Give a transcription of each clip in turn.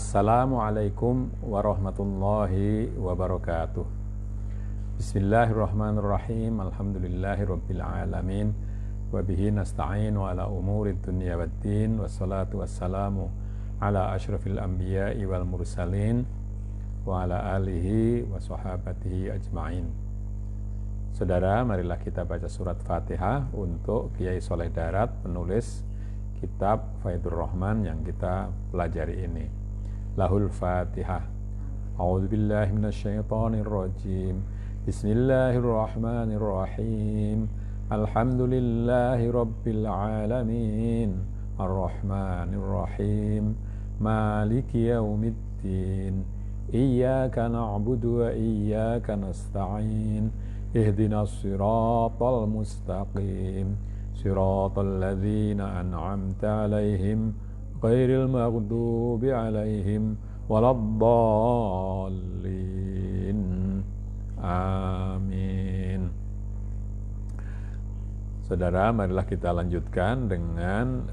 Assalamualaikum warahmatullahi wabarakatuh. Bismillahirrahmanirrahim. Alhamdulillahirabbil alamin. Wa bihi nasta'inu ala umurid dunya waddin. Wassalatu wassalamu ala asyrafil anbiya'i wal mursalin wa ala alihi wa sahabatihi ajma'in. Saudara, marilah kita baca surat Fatihah untuk Kiai Soleh Darat, penulis kitab Faidur Rahman yang kita pelajari ini. Lahul Fatihah. A'udzubillahi minasyaitonir rajim. Bismillahirrahmanirrahim. Alhamdulillahi rabbil alamin. Arrahmanirrahim. Maliki yaumiddin. Iyyaka na'budu wa iyyaka nasta'in. Ihdinas siratal mustaqim. Siratal ladzina an'amta 'alaihim ghairil maghdubi 'alaihim waladdallin. Amin. Saudara, marilah kita lanjutkan dengan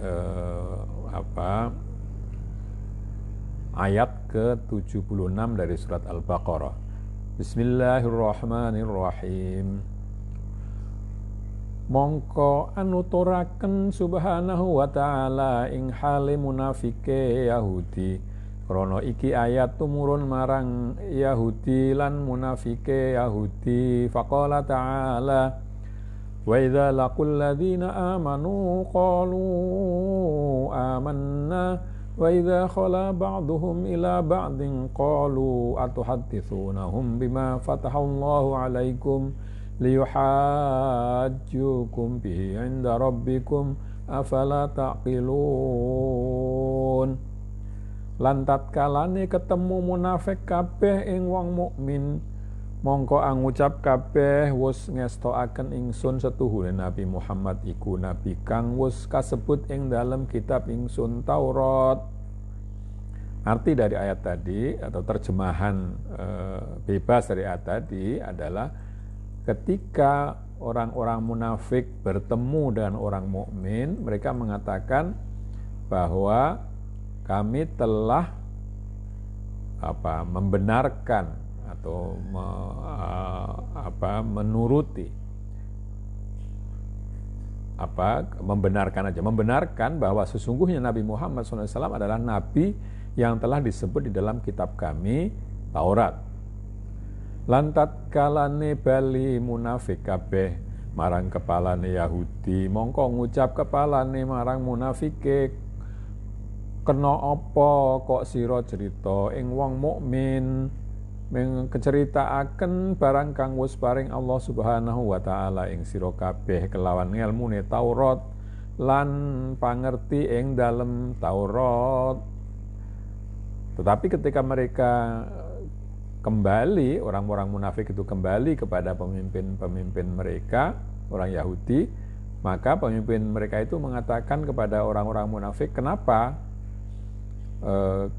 ayat ke-76 dari surat Al-Baqarah. Bismillahirrahmanirrahim. Mongko anuturaken subhanahu wa ta'ala ing hale munafike Yahudi. Krana iki ayat tumurun marang Yahudi lan munafike Yahudi. Faqala ta'ala wa idza laqul ladzina amanu qalu amanna wa idza khala ba'duhum ila ba'din qalu atuhaddithunahum bima fatahallahu 'alaikum liyuhajjukum bihi 'inda rabbikum afala taqilun. Lantat kalane ketemu munafik kabeh ing wong mukmin, mongko ngucap kabeh wus ngestoaken ingsun setuhune Nabi Muhammad iku nabi kang wus kasebut ing dalam kitab ingsun Taurat. Arti dari ayat tadi atau terjemahan bebas dari ayat tadi adalah ketika orang-orang munafik bertemu dengan orang mukmin, mereka mengatakan bahwa kami telah membenarkan atau menuruti membenarkan bahwa sesungguhnya Nabi Muhammad SAW adalah nabi yang telah disebut di dalam kitab kami Taurat. Lantat kalane bali munafik kabeh marang kepalane Yahudi, mongko ngucap kepalane marang munafike, kena apa kok sira cerita ing wong mukmin menceritaaken barang kang wis paring Allah Subhanahu wa taala ing sira kabeh kelawan ngelmune Taurat lan pangerti ing dalem Taurat. Tetapi ketika mereka kembali, orang-orang munafik itu kembali kepada pemimpin-pemimpin mereka, orang Yahudi, maka pemimpin mereka itu mengatakan kepada orang-orang munafik, kenapa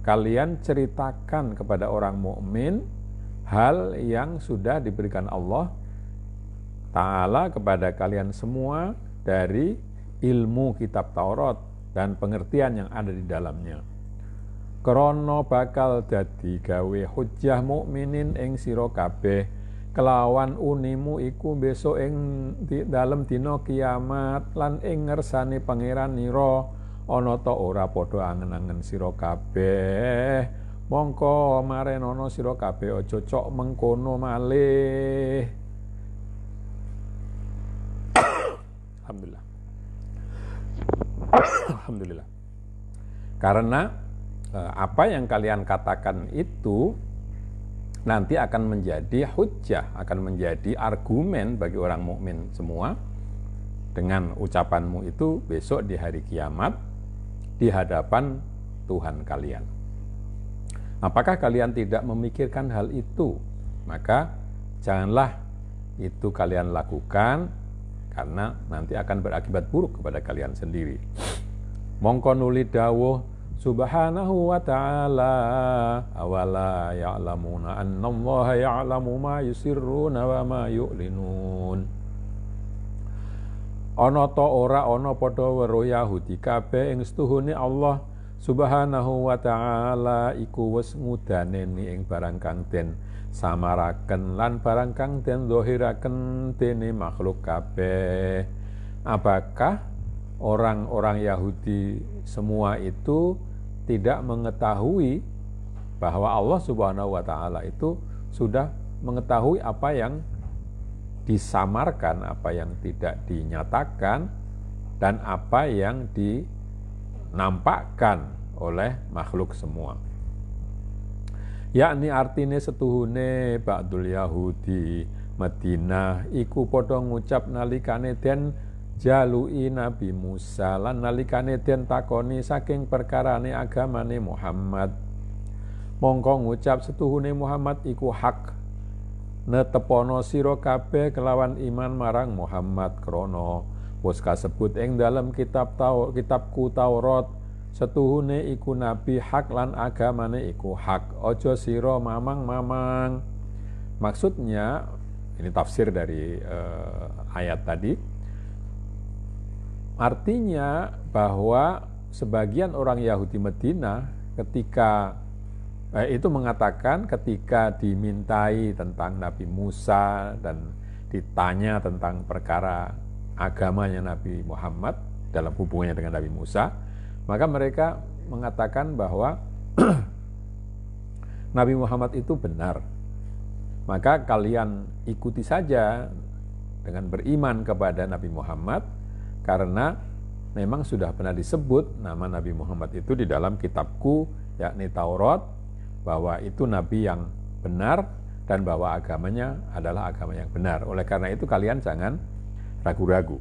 kalian ceritakan kepada orang mukmin hal yang sudah diberikan Allah Ta'ala kepada kalian semua dari ilmu kitab Taurat dan pengertian yang ada di dalamnya. Krana bakal dadi gawe hujjah mukminin ing sira kabeh kelawan unimu iku besok ing dalem dina kiamat lan ing ngersane pangeran nira ana ta ora padha angen-angen sira kabeh mongko marenono sira kabeh aja cok mengkono malih. Alhamdulillah. Karena apa yang kalian katakan itu nanti akan menjadi hujjah, akan menjadi argumen bagi orang mukmin semua dengan ucapanmu itu besok di hari kiamat di hadapan Tuhan kalian. Apakah kalian tidak memikirkan hal itu? Maka janganlah itu kalian lakukan karena nanti akan berakibat buruk kepada kalian sendiri. Mongko nuli dawuh Subhanahu wa ta'ala awala ya'lamuna annallaha ya'lamu ma yusirruna wa ma yu'linun. Ana ta ora ana padha weruh Yahudi kabeh ing setuhune Allah Subhanahu wa ta'ala iku wis ngudaneni ing barang kang den samaraken lan barang kang den zahiraken dene makhluk kabeh. Apakah orang-orang Yahudi semua itu tidak mengetahui bahwa Allah Subhanahu wa ta'ala itu sudah mengetahui apa yang disamarkan, apa yang tidak dinyatakan, dan apa yang dinampakkan oleh makhluk semua. Yakni artine setuhune ba'dul Yahudi Madinah iku padha ngucap nalikane den jalui Nabi Musa lan nalikane den takoni saking perkarane agamane Muhammad. Mongko ngucap setuhune Muhammad iku hak netepono sira kabeh kelawan iman marang Muhammad krana wis kasebut ing dalam kitabku Taurat setuhune iku nabi hak lan agamane iku hak. Ojo sira mamang-mamang. Maksudnya ini tafsir dari ayat tadi. Artinya bahwa sebagian orang Yahudi Madinah ketika itu mengatakan ketika dimintai tentang Nabi Musa dan ditanya tentang perkara agamanya Nabi Muhammad dalam hubungannya dengan Nabi Musa, maka mereka mengatakan bahwa Nabi Muhammad itu benar. Maka kalian ikuti saja dengan beriman kepada Nabi Muhammad, karena memang sudah pernah disebut nama Nabi Muhammad itu di dalam kitabku, yakni Taurat, bahwa itu nabi yang benar dan bahwa agamanya adalah agama yang benar. Oleh karena itu kalian jangan ragu-ragu.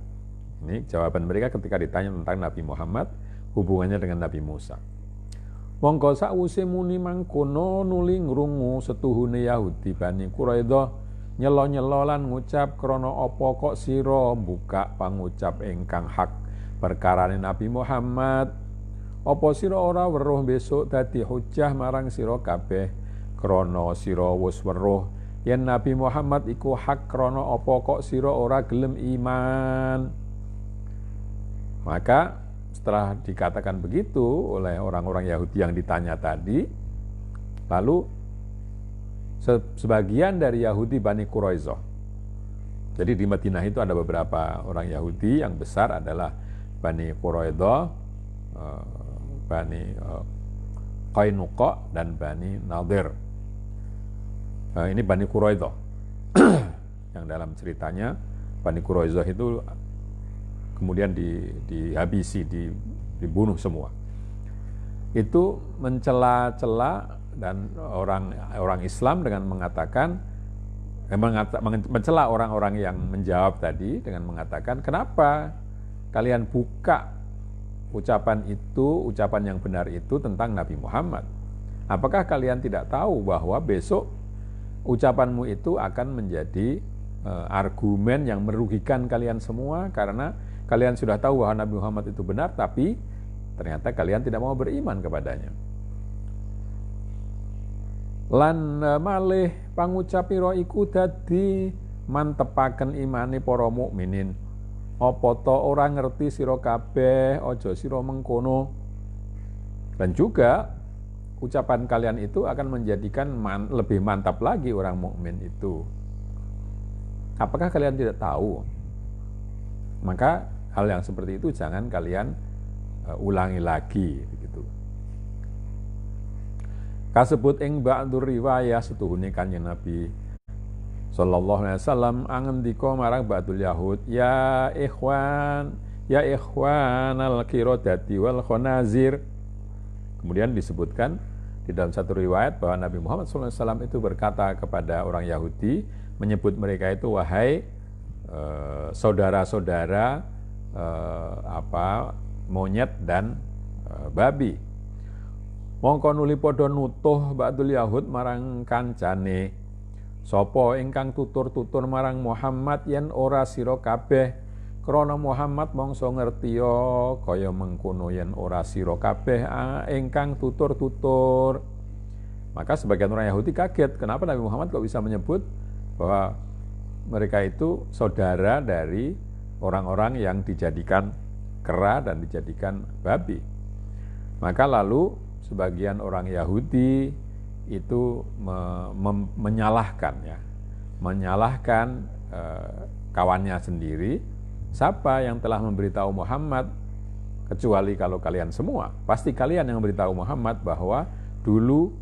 Ini jawaban mereka ketika ditanya tentang Nabi Muhammad, hubungannya dengan Nabi Musa. Monggo sakwise muni mangkono nuli ngrungu setuhune Yahudi Bani Quraidah nyelo-nyelo lan ngucap krana apa kok sira buka pangucap ingkang hak perkarane Nabi Muhammad. Apa sira ora weruh besok dadi hujjah marang sira kabeh krana sira wis weruh yen Nabi Muhammad iku hak krana apa kok sira ora gelem iman. Maka setelah dikatakan begitu oleh orang-orang Yahudi yang ditanya tadi, lalu sebagian dari Yahudi Bani Quraidah. Jadi di Madinah itu ada beberapa orang Yahudi, yang besar adalah Bani Quraidah, Bani Qainuqa dan Bani Nadir. Ini Bani Quraidah. Yang dalam ceritanya Bani Quraidah itu kemudian dihabisi, dibunuh semua. Itu mencela-cela dan orang Islam dengan mengatakan, mencela orang-orang yang menjawab tadi dengan mengatakan, kenapa kalian buka ucapan yang benar itu tentang Nabi Muhammad? Apakah kalian tidak tahu bahwa besok ucapanmu itu akan menjadi argumen yang merugikan kalian semua, karena kalian sudah tahu bahwa Nabi Muhammad itu benar, tapi ternyata kalian tidak mau beriman kepadanya. Lan malih pangucapira iku dadi mantepaken imane para mukminin. Apa to ora ngerti sira kabeh, aja sira mengkono. Dan juga ucapan kalian itu akan menjadikan lebih mantap lagi orang mukmin itu. Apakah kalian tidak tahu? Maka hal yang seperti itu jangan kalian ulangi lagi begitu. Kasebut ing ba'dur riwayah setuhune Kanjeng Nabi sallallahu alaihi wasallam angendika marang ba'dul Yahud, ya ikhwan al-qiradati wal khanazir. Kemudian disebutkan di dalam satu riwayat bahwa Nabi Muhammad sallallahu alaihi wasallam itu berkata kepada orang Yahudi, menyebut mereka itu wahai saudara-saudara monyet dan babi. Mongko nuli padha nutuh ba'dul Yahud marang kancane, sapa ingkang tutur-tutur marang Muhammad yen ora sira kabeh, krana Muhammad mongso ngertiya kaya mengkono yen ora sira kabeh ingkang tutur-tutur. Maka sebagian orang Yahudi kaget, kenapa Nabi Muhammad kok bisa menyebut bahwa mereka itu saudara dari orang-orang yang dijadikan kera dan dijadikan babi. Maka lalu sebagian orang Yahudi itu menyalahkan kawannya sendiri. Siapa yang telah memberitahu Muhammad, kecuali kalau kalian semua, pasti kalian yang memberitahu Muhammad bahwa dulu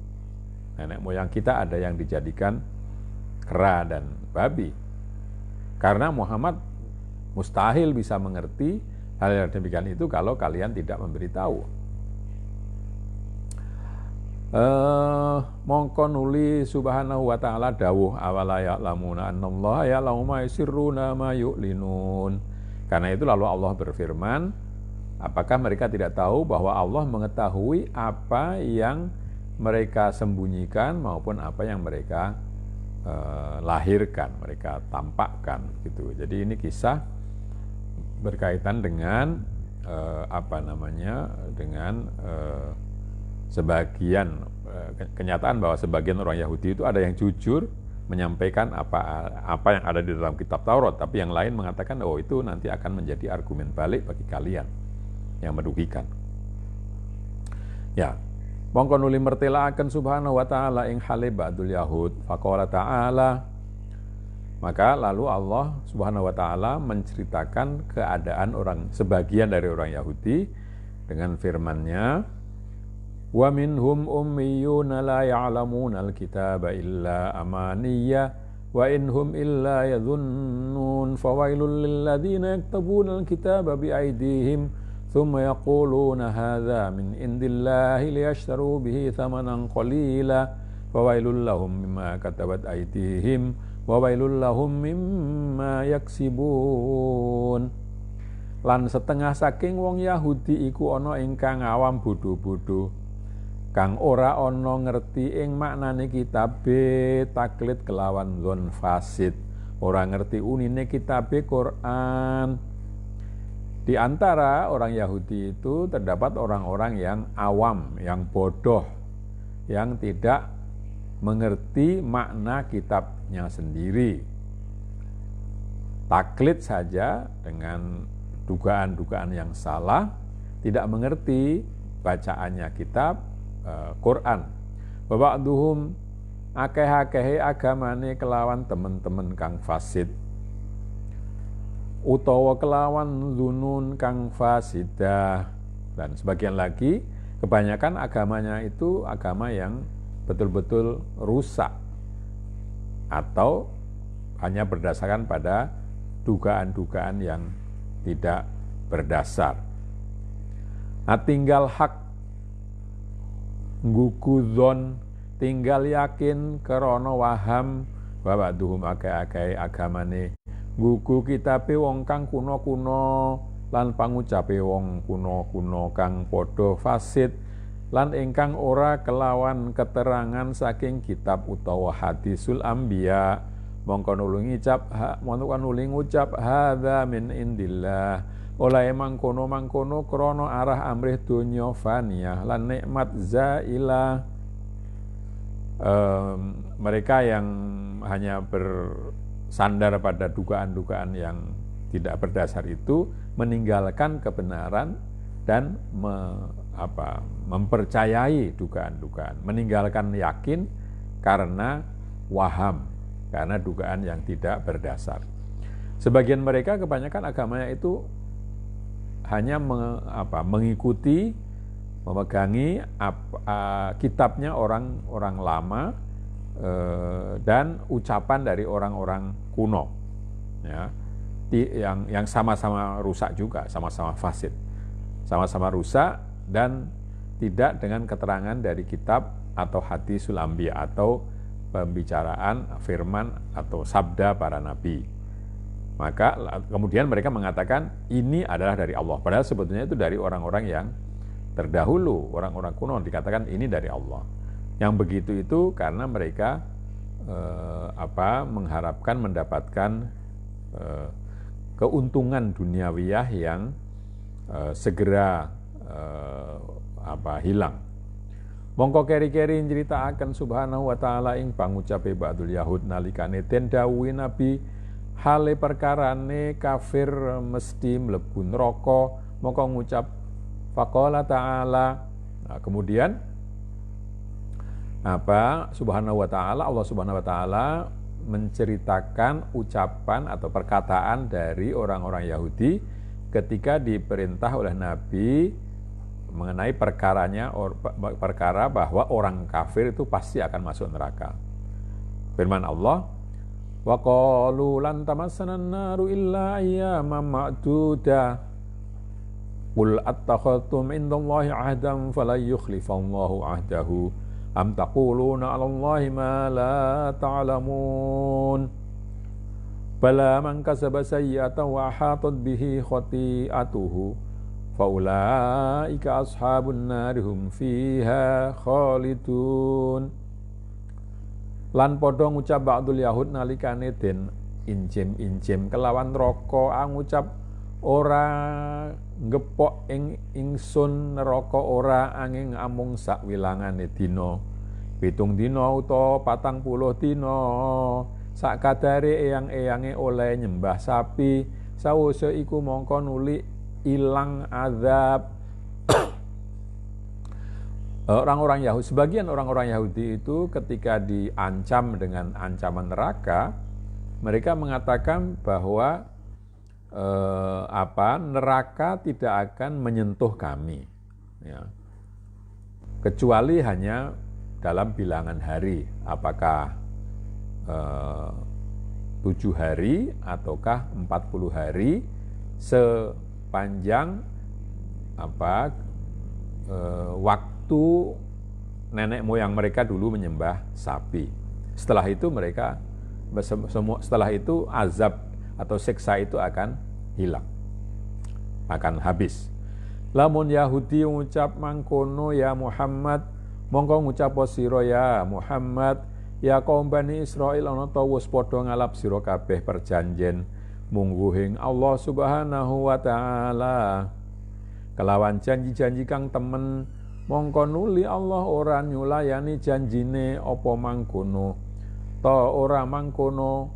nenek moyang kita ada yang dijadikan kera dan babi. Karena Muhammad mustahil bisa mengerti hal yang demikian itu kalau kalian tidak memberitahu. Mongko nuli subhanahu wa ta'ala dawuh awala ya'lamuna annallaha ya'lamu ma yusirruna ma yu'linun. Karena itu lalu Allah berfirman, apakah mereka tidak tahu bahwa Allah mengetahui apa yang mereka sembunyikan maupun apa yang mereka lahirkan, mereka tampakkan gitu. Jadi ini kisah berkaitan dengan dengan sebagian kenyataan bahwa sebagian orang Yahudi itu ada yang jujur menyampaikan apa yang ada di dalam kitab Taurat, tapi yang lain mengatakan oh itu nanti akan menjadi argumen balik bagi kalian yang merugikan. Ya, mongko nuli mertelaaken subhanahu wa ta'ala ing hale ba'dul yahud faqala ta'ala. Maka lalu Allah subhanahu wa ta'ala menceritakan keadaan sebagian dari orang Yahudi dengan firman-Nya, wa minhum ummiyuna la ya'lamuna al-kitaba illa amaniyya wa inhum illa yadhunnun fawailul lilladzina yaktabuna al-kitaba biaydihim thumma yaquluna hadza min indillahi liyashtaru bihi thamanan qalila fawailul lahum mimma katabat aydihim wa wailul lahum mimma yaksibun. Lan setengah saking wong Yahudi iku ana ingkang awam bodho-bodho kang ora ana ngerti ing maknane kitabe taklid kelawan dzon fasid, ora ngerti unine kitabe Quran. Di antara orang Yahudi itu terdapat orang-orang yang awam, yang bodoh, yang tidak mengerti makna kitabnya sendiri. Taklid saja dengan dugaan-dugaan yang salah, tidak mengerti bacaannya kitab Quran. Baba'duhum akeh-akehe agamane kelawan temen-temen kang fasid, utawa kelawan zunun kang fasidah. Dan sebagian lagi kebanyakan agamanya itu agama yang betul-betul rusak atau hanya berdasarkan pada dugaan-dugaan yang tidak berdasar. Nah, tinggal hak ngukudon, tinggal yakin krana waham bahwa duhum akeh-akeh agamane nggugu kitabe wong kang kuno-kuno lan pangucape wong kuno-kuno kang padha fasid lan ingkang ora kelawan keterangan saking kitab utawa hadisul anbiya. Mongko nuli ngucap hadza min indillah, oleh mangkono krana arah amrih donya faniyah lan nikmat zailah. Mereka yang hanya bersandar pada dugaan-dugaan yang tidak berdasar itu meninggalkan kebenaran dan mempercayai dugaan-dugaan, meninggalkan yakin karena waham, karena dugaan yang tidak berdasar. Sebagian mereka kebanyakan agamanya itu hanya mengikuti, memegangi kitabnya orang-orang lama dan ucapan dari orang-orang kuno, ya, yang sama-sama rusak juga, sama-sama fasid, sama-sama rusak dan tidak dengan keterangan dari kitab atau hadisul anbiya atau pembicaraan firman atau sabda para nabi. Maka kemudian mereka mengatakan ini adalah dari Allah, padahal sebetulnya itu dari orang-orang yang terdahulu, orang-orang kuno dikatakan ini dari Allah. Yang begitu itu karena mereka mengharapkan mendapatkan keuntungan duniawiyah yang segera hilang. Mongko keri-keri nyeritakaken subhanahu wa ta'ala ing pangucape ba'dul yahud nalikane den dawuhi nabi hale perkarane kafir mesti mlebu neraka. Mongko ngucap faqala ta'ala, Nah, kemudian Allah Subhanahu wa taala menceritakan ucapan atau perkataan dari orang-orang Yahudi ketika diperintah oleh Nabi mengenai perkara bahwa orang kafir itu pasti akan masuk neraka. Firman Allah, wa qalu lan tamassana an-naru illa ayyaman ma'duda qul attakhadtum indallahi ahdan falan yukhlifallahu ahdahu am taquluna 'alallahi ma la ta'lamun bala man kasaba sayyi'atan wa hatat bihi khati'atuhu faulaika ashabun nar hum fiha khalidun. Lan padha ngucap ba'dul yahud nalikane den injem kelawan neraka ngucap ora ngepok ingsun neraka ora angin amung sak wilangane dina 7 dina utawa 40 dina sak kadare eyang-eyange oleh nyembah sapi sawise iku mongko nuli ilang azab. Sebagian orang-orang Yahudi itu ketika diancam dengan ancaman neraka, mereka mengatakan bahwa neraka tidak akan menyentuh kami, ya, kecuali hanya dalam bilangan hari, apakah 7 hari ataukah 40 hari sepanjang waktu nenek moyang mereka dulu menyembah sapi. Setelah itu azab atau siksa itu akan hilang, akan habis. Lamun Yahudi ngucap mangkono ya Muhammad, mongko ngucap sira ya Muhammad, ya kaum Bani Israil ana ta wis padha ngalap sira kabeh perjanjen mungguhing Allah Subhanahu wa taala kelawan janji-janji kang temen, mongko nuli Allah ora nyulayani janjine apa mangkono ta ora mangkono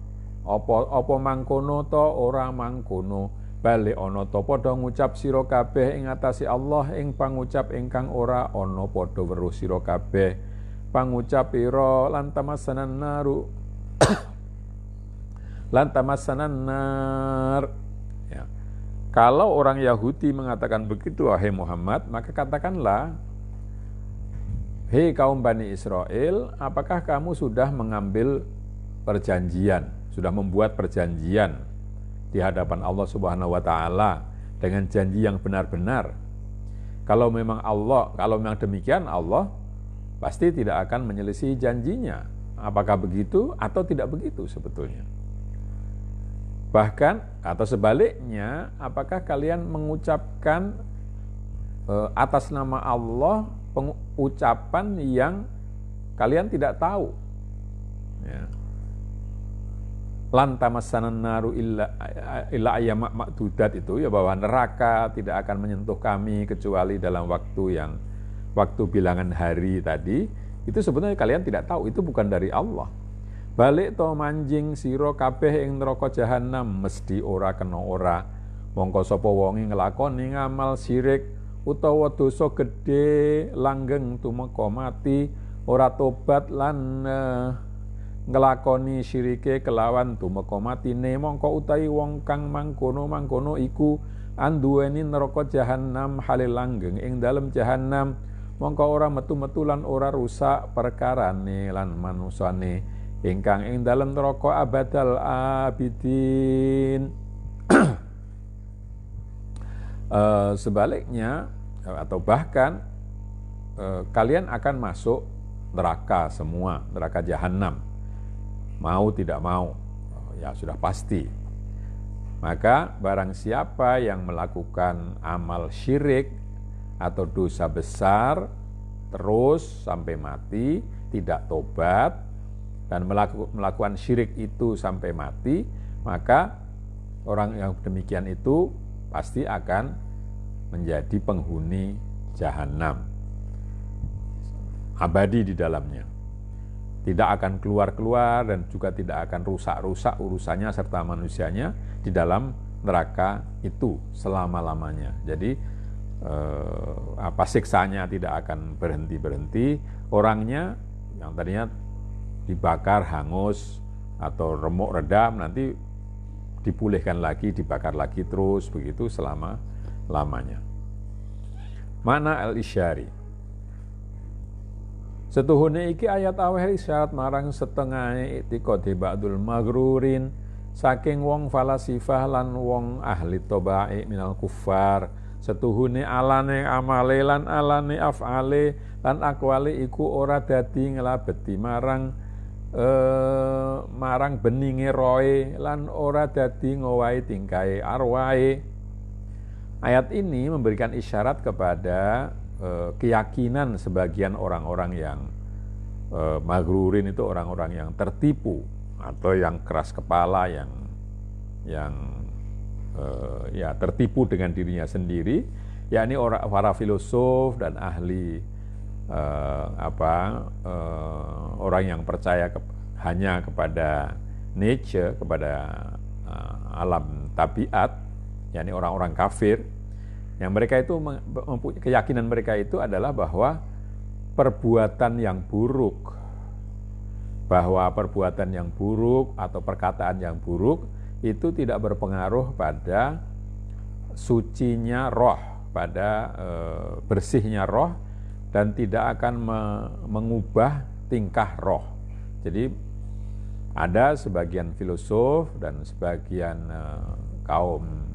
apa mangkono ta ora mangkono bali ana ta padha ngucap sira kabeh ing atase Allah ing pangucap ingkang ora ana padha weruh sira kabeh pangucap ira lan tamassanan naru lan tamassanan nar. Ya. Kalau orang Yahudi mengatakan begitu wahai Muhammad, maka katakanlah, hei kaum Bani Israel, apakah kamu sudah mengambil perjanjian, sudah membuat perjanjian di hadapan Allah Subhanahu wa taala dengan janji yang benar-benar? Kalau memang demikian, Allah pasti tidak akan menyelisihi janjinya. Apakah begitu atau tidak begitu sebetulnya? Bahkan atau sebaliknya, apakah kalian mengucapkan atas nama Allah pengucapan yang kalian tidak tahu? Ya. Lan tamassanan naru illa ayyaman ma'dudat itu ya, bahwa neraka tidak akan menyentuh kami kecuali dalam waktu bilangan hari tadi, itu sebenarnya kalian tidak tahu, itu bukan dari Allah. Balik to manjing sira kabeh ing neraka jahanam mesti ora kena ora. Mongko sapa wonge nglakoni ngamal syirik utawa dosa gedhe langgeng tumeka mati ora tobat lan nglakoni syirike kelawan tumeka matine, mongko utahi wong kang mangkono iku anduweni neraka jahanam hale langgeng ing dalem jahanam, mongko ora metu-metu lan ora rusak perkarane lan manusane ingkang ing dalem neraka abadal abidin. Sebaliknya atau bahkan kalian akan masuk neraka semua, neraka jahanam, mau tidak mau, ya sudah pasti. Maka barang siapa yang melakukan amal syirik atau dosa besar terus sampai mati, tidak tobat dan melakukan syirik itu sampai mati, maka orang yang demikian itu pasti akan menjadi penghuni jahanam, abadi di dalamnya, tidak akan keluar-keluar dan juga tidak akan rusak-rusak urusannya serta manusianya di dalam neraka itu selama-lamanya. Jadi siksanya tidak akan berhenti, orangnya yang tadinya dibakar, hangus, atau remuk redam, nanti dipulihkan lagi, dibakar lagi terus, begitu selama-lamanya. Makna al-isyari. Setuhune iki ayat aweh isyarat marang setengahe i'tiqadi ba'dul maghrurin saking wong falasifah lan wong ahli toba'i minal kuffar. Setuhune alane amale lan alane af'ale lan akwali iku ora dadi ngelabeti marang beninge roe lan ora dadi ngowahi tingkahe arwahe. Ayat ini memberikan isyarat kepada keyakinan sebagian orang-orang yang maghrurin, itu orang-orang yang tertipu atau yang keras kepala, yang ya tertipu dengan dirinya sendiri, yakni para filosof dan ahli orang yang percaya hanya kepada nature, kepada alam tabiat, yakni orang-orang kafir, yang mereka itu keyakinan mereka itu adalah bahwa perbuatan yang buruk atau perkataan yang buruk itu tidak berpengaruh pada sucinya roh, pada bersihnya roh, dan tidak akan mengubah tingkah roh. Jadi ada sebagian filosof dan sebagian kaum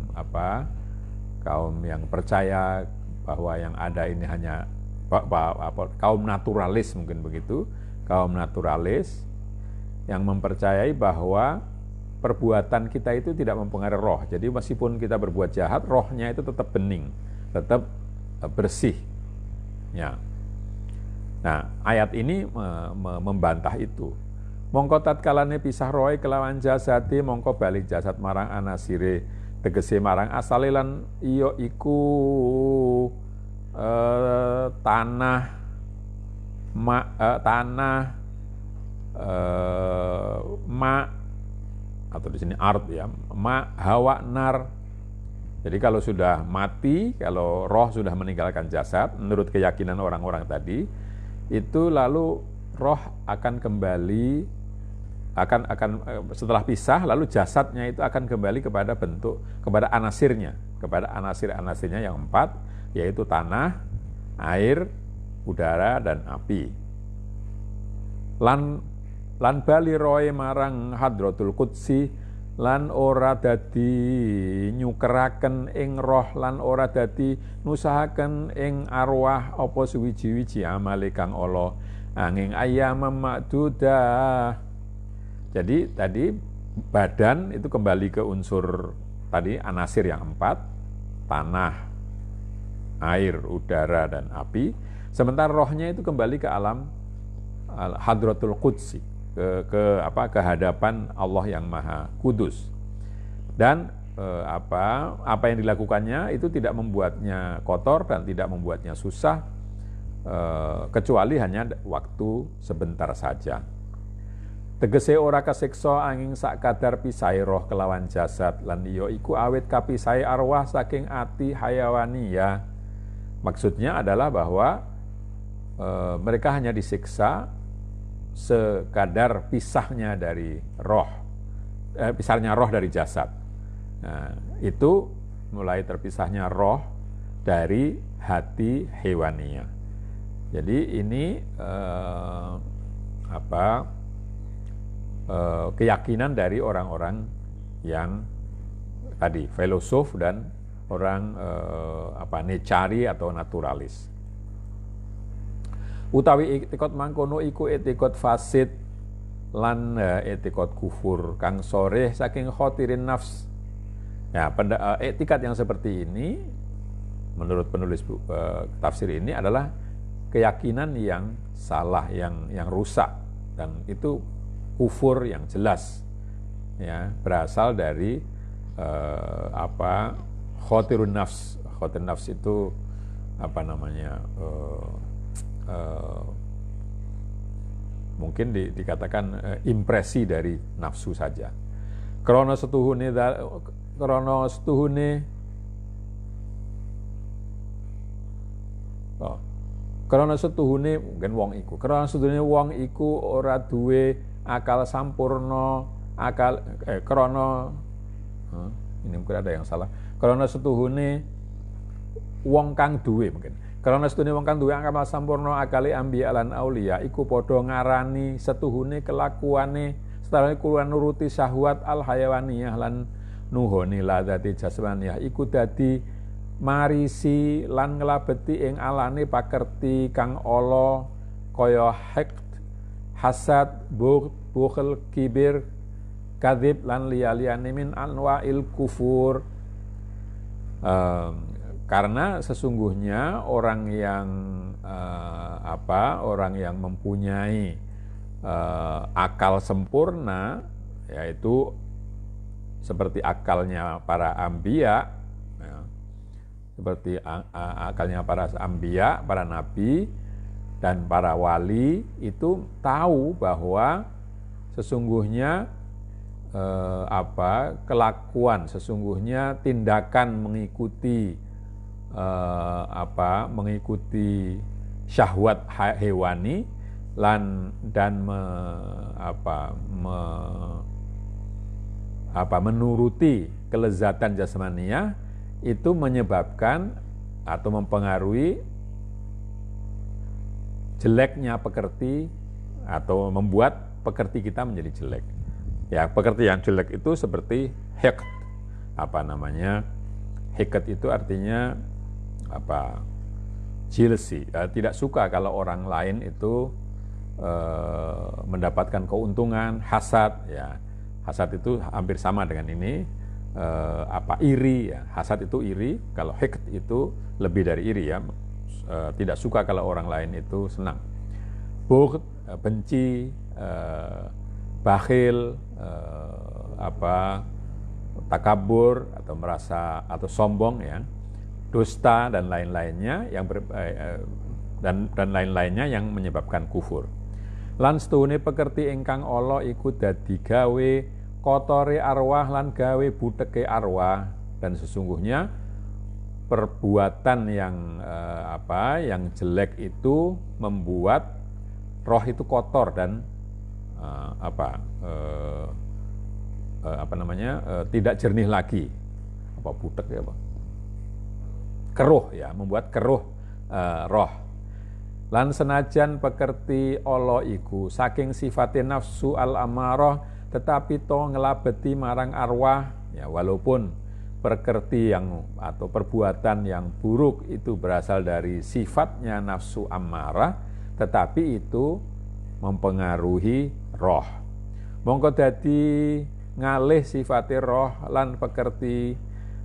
yang percaya bahwa yang ada ini hanya kaum naturalis, mungkin begitu, kaum naturalis yang mempercayai bahwa perbuatan kita itu tidak mempengaruhi roh. Jadi meskipun kita berbuat jahat, rohnya itu tetap bening, tetap bersih. Ya. Nah, ayat ini membantah itu. Mongko tatkalane pisah roe kelawan jasate, mongko balik jasad marang anasire, tegese marang asale lan iya iku tanah atau di sini art ya, hawa nar. Jadi kalau sudah mati, kalau roh sudah meninggalkan jasad, menurut keyakinan orang-orang tadi, itu lalu roh akan kembali, setelah pisah, lalu jasadnya itu akan kembali kepada kepada anasirnya yang 4, yaitu tanah, air, udara, dan api. Lan bali roe marang hadratul qudsi, lan ora dadi nyukeraken ing roh, lan ora dadi nusahaken ing arwah apa suwiji-wiji amale kang ala angin ayam ma'dudah. Jadi tadi badan itu kembali ke unsur tadi anasir yang 4, tanah, air, udara, dan api. Sementara rohnya itu kembali ke alam hadratul qudsi, ke hadapan Allah yang Maha Kudus. Dan apa yang dilakukannya itu tidak membuatnya kotor dan tidak membuatnya susah, kecuali hanya waktu sebentar saja. Tegese ora kasiksa angin sak kadar pisahe roh kelawan jasad, lan iya iku awit kapisahe arwah saking ati hayawania. Maksudnya adalah bahwa mereka hanya disiksa sekadar pisahnya dari roh, pisahnya roh dari jasad. Nah, itu mulai terpisahnya roh dari hati hewania. Jadi ini keyakinan dari orang-orang yang tadi filosof dan orang necari atau naturalis. Utawi etikot mangkono iku etikot fasid lan etikot kufur kang soreh saking khotirin nafs. Ya, etikat yang seperti ini menurut penulis tafsir ini adalah keyakinan yang salah, yang rusak, dan itu kufur yang jelas, ya, berasal dari khotirun nafs. Khotirun nafs itu mungkin dikatakan impresi dari nafsu saja. Krana setuhune Krana setuhune mungkin wong iku. Krana setuhune wong iku ora duwe akal sampurna, krana ini mungkin ada yang salah. Krana setuhune wong kang duwe mungkin. Krana setuhune wong kang duwe akal sampurna akale ambiya lan auliya iku padha ngarani setuhune kelakuane setara kuluan nuruti syahwat al hayawaniyah lan nuhoni ladzati jasmaniyah iku dadi marisi lan nglabeti ing alane pakerti kang ala kaya haqd, hasad, bukhl, kibir, kadzib lan liya-liyane min anwa'il kufur. Karena sesungguhnya orang yang orang yang mempunyai akal sempurna, yaitu seperti akalnya para anbiya, ya, seperti akalnya para anbiya, para nabi dan para wali, itu tahu bahwa sesungguhnya kelakuan, sesungguhnya tindakan mengikuti mengikuti syahwat hewani dan menuruti kelezatan jasmaniyah itu menyebabkan atau mempengaruhi jeleknya pekerti atau membuat pekerti kita menjadi jelek. Ya, pekerti yang jelek itu seperti hiqd. Hiqd itu artinya jealousy. Tidak suka kalau orang lain itu mendapatkan keuntungan. Hasad, ya. Hasad itu hampir sama dengan ini, iri, ya. Hasad itu iri, kalau hiqd itu lebih dari iri, ya. Tidak suka kalau orang lain itu senang. Bughd, benci, bakhil, takabur atau merasa atau sombong, ya. Dusta dan lain-lainnya dan lain-lainnya yang menyebabkan kufur. Lan setuhune pekerti ingkang ala iku dadi gawe kotore arwah lan gawe buteke arwah, dan sesungguhnya perbuatan yang jelek itu membuat roh itu kotor dan tidak jernih lagi. Butek ya, keruh, ya, membuat keruh roh. Lan senajan pekerti ala iku saking sifate nafsu al-amarah tetapi to ngelabeti marang arwah, ya, walaupun pekerti yang atau perbuatan yang buruk itu berasal dari sifatnya nafsu amarah, tetapi itu mempengaruhi roh. Mongko dadi ngalih sifate roh lan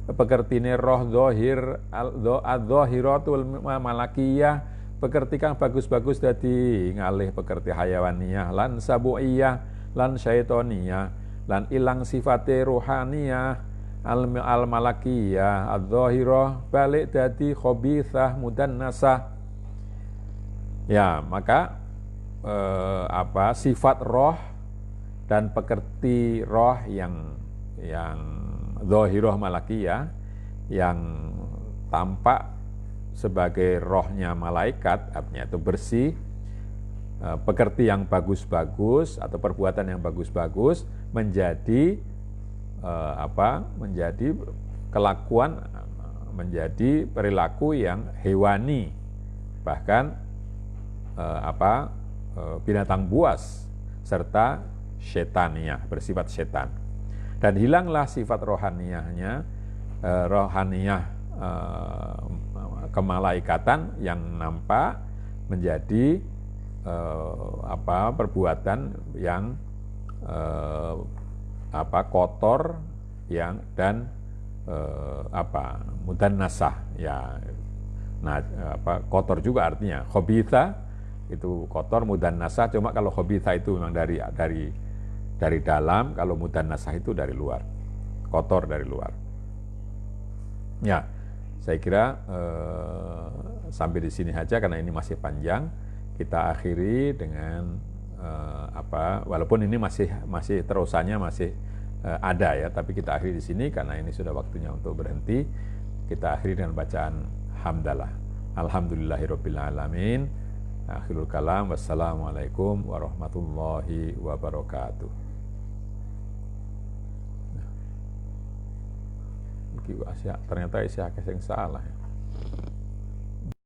pekertine roh zahir al-zahiratul malakiyah, pekerti kang bagus-bagus dadi ngalih pekerti hayawaniyah lan sabuiyah lan syaitoniyah lan ilang sifate rohaniyah al-malakiyah al-zahirah balik dadi khabithah mudannasah. Ya, maka sifat roh dan pekerti roh yang zahirah malakiyah yang tampak sebagai rohnya malaikat, artinya itu bersih, pekerti yang bagus-bagus atau perbuatan yang bagus-bagus menjadi menjadi kelakuan, menjadi perilaku yang hewani, bahkan binatang buas serta syaitaniyah, bersifat setan. Dan hilanglah sifat rohaniyahnya, kemalaikatan yang nampak menjadi perbuatan yang kotor yang dan mudannasah, ya. Nah, kotor juga artinya khabitha itu kotor, mudannasah cuma kalau khabitha itu memang dari dalam, kalau mudannasah itu dari luar, kotor dari luar. Ya, saya kira sampai di sini saja karena ini masih panjang. Kita akhiri dengan walaupun ini masih terusannya masih ada, ya, tapi kita akhiri di sini karena ini sudah waktunya untuk berhenti. Kita akhiri dengan bacaan hamdalah. Alhamdulillahirabbil alamin. Akhirul kalam, wassalamualaikum warahmatullahi wabarakatuh. Ternyata isi akeh sing salah.